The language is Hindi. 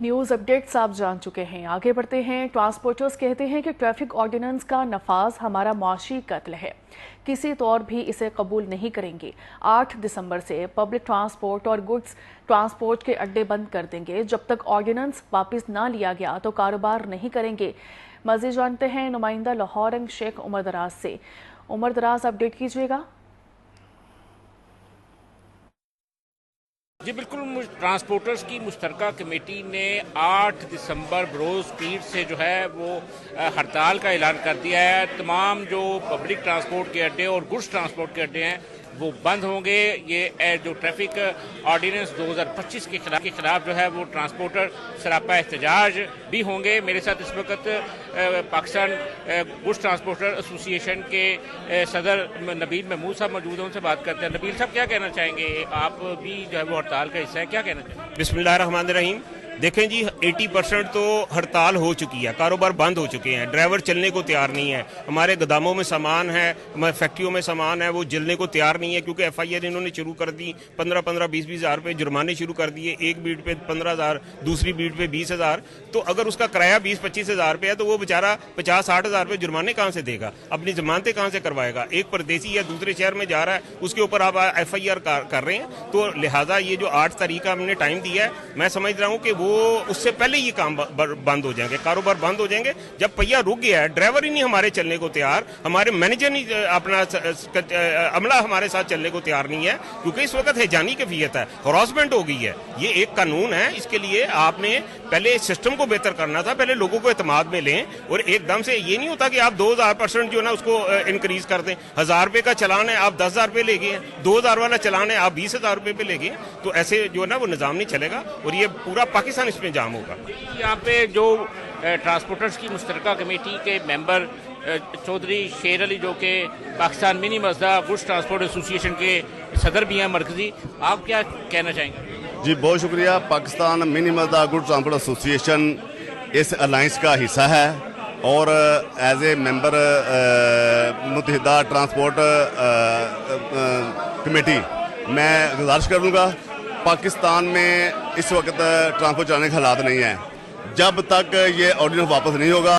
न्यूज अपडेट्स आप जान चुके हैं। आगे बढ़ते हैं। ट्रांसपोर्टर्स कहते हैं कि ट्रैफिक ऑर्डिनेंस का नफाज हमारा मुआशी कत्ल है, किसी तौर भी इसे कबूल नहीं करेंगे। 8 दिसंबर से पब्लिक ट्रांसपोर्ट और गुड्स ट्रांसपोर्ट के अड्डे बंद कर देंगे। जब तक ऑर्डिनेंस वापस ना लिया गया तो कारोबार नहीं करेंगे। मज़ीद जानते हैं नुमाइंदा लाहौर शेख उमर दराज से। उमर दराज, अपडेट कीजिएगा। जी बिल्कुल, ट्रांसपोर्टर्स की मुश्तरका कमेटी ने 8 दिसंबर बरोज़ पीर से जो है वो हड़ताल का ऐलान कर दिया है। तमाम जो पब्लिक ट्रांसपोर्ट के अड्डे और गुड्स ट्रांसपोर्ट के अड्डे हैं वो बंद होंगे। ये जो ट्रैफिक ऑर्डिनेंस 2025 के खिलाफ जो है वो ट्रांसपोर्टर सरापा एहतजाज भी होंगे। मेरे साथ इस वक्त पाकिस्तान गुड्स ट्रांसपोर्टर एसोसिएशन के सदर नबील महमूद साहब मौजूद हैं, उनसे बात करते हैं। नबील साहब, क्या कहना चाहेंगे? आप भी जो है वो हड़ताल का हिस्सा है, क्या कहना चाहेंगे? बिस्मिल्लाहिर्रहमानिर्रहीम। देखें जी, 80% तो हड़ताल हो चुकी है, कारोबार बंद हो चुके हैं, ड्राइवर चलने को तैयार नहीं है। हमारे गोदामों में सामान है, फैक्ट्रियों में सामान है, वो जलने को तैयार नहीं है क्योंकि FIR इन्होंने शुरू कर दी। 15-15, 20-20 हज़ार रुपये जुर्माने शुरू कर दिए। एक बीट पे 15,000, दूसरी बीट पे 20,000। तो अगर उसका किराया 20-25 हज़ार रुपये है तो वो बेचारा 50-60 हज़ार रुपये जुर्माने कहाँ से देगा? अपनी जमानतें कहाँ से करवाएगा? एक परदेसी या दूसरे शहर में जा रहा है, उसके ऊपर आप FIR कर रहे हैं। तो लिहाजा ये जो 8 तारीख का हमने टाइम दिया है, मैं समझ रहा हूँ कि वो उससे पहले ये काम बंद हो जाएंगे, कारोबार बंद हो जाएंगे। जब पहिया रुक गया है, ड्राइवर ही नहीं हमारे चलने को तैयार, हमारे मैनेजर नहीं अपना अमला हमारे साथ चलने को तैयार नहीं है क्योंकि इस वक्त हैजानी कैफियत है, हरासमेंट हो गई है। ये एक कानून है, इसके लिए आपने पहले सिस्टम को बेहतर करना था, पहले लोगों को एतमाद में लें। और एकदम से ये नहीं होता कि आप 2000% जो है ना उसको इंक्रीज कर दें। 1000 रुपये का चलान है, आप 10,000 रुपये ले गए। 2000 वाला चलान है, आप 20,000 रुपये पे ले गए। तो ऐसे जो है ना वो निज़ाम नहीं चलेगा और ये पूरा पाकिस्तान इसमें जाम होगा। यहाँ पे जो ट्रांसपोर्टर्स की मुश्तरका कमेटी के मेंबर चौधरी शेर अली, जो कि Pakistan mini Mazda goods transport association के सदर भी हैं मरकजी, आप क्या कहना चाहेंगे? जी बहुत शुक्रिया। Pakistan mini Mazda goods transport association इस अलायंस का हिस्सा है और as a member Muttahida transport committee मैं गुजारिश करूँगा, पाकिस्तान में इस वक्त ट्रांसपोर्ट चलाने के हालात नहीं हैं। जब तक ये ऑर्डिनेंस वापस नहीं होगा